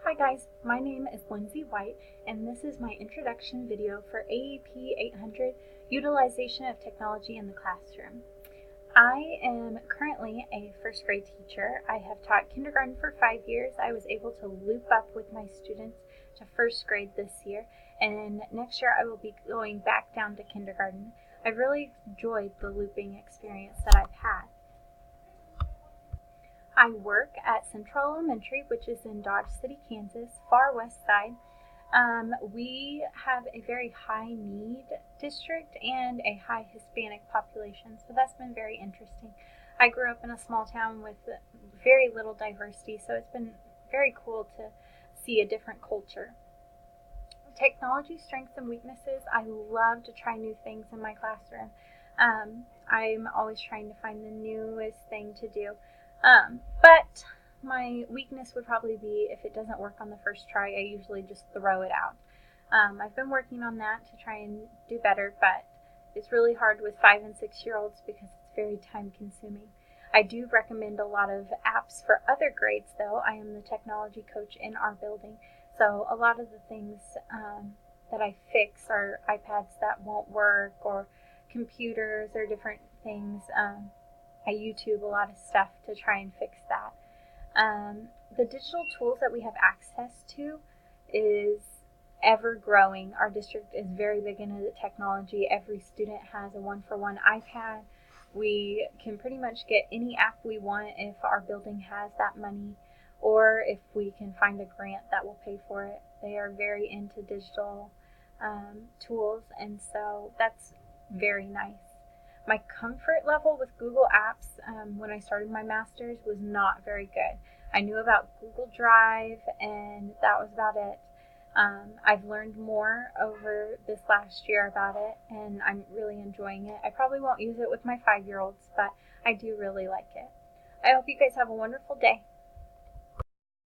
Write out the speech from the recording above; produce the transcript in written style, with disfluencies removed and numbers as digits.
Hi guys, my name is Lindsay White and this is my introduction video for AEP 800, Utilization of Technology in the Classroom. I am currently a first grade teacher. I have taught kindergarten for 5 years. I was able to loop up with my students to first grade this year, and next year I will be going back down to kindergarten. I've really enjoyed the looping experience that I've had. I work at Central Elementary, which is in Dodge City, Kansas, far west side. We have a very high need district and a high Hispanic population, so that's been very interesting. I grew up in a small town with very little diversity, so it's been very cool to see a different culture. Technology strengths and weaknesses. I love to try new things in my classroom. I'm always trying to find the newest thing to do. But my weakness would probably be if it doesn't work on the first try, I usually just throw it out. I've been working on that to try and do better, but it's really hard with 5 and 6 year olds because it's very time consuming. I do recommend a lot of apps for other grades though. I am the technology coach in our building, so a lot of the things that I fix are iPads that won't work or computers or different things. I YouTube a lot of stuff to try and fix that. The digital tools that we have access to is ever growing. Our district is very big into the technology. Every student has a one-for-one iPad. We can pretty much get any app we want if our building has that money, or if we can find a grant that will pay for it. They are very into digital tools, and so that's very nice. My comfort level with Google Apps when I started my master's was not very good. I knew about Google Drive and that was about it. I've learned more over this last year about it and I'm really enjoying it. I probably won't use it with my 5-year-olds, but I do really like it. I hope you guys have a wonderful day.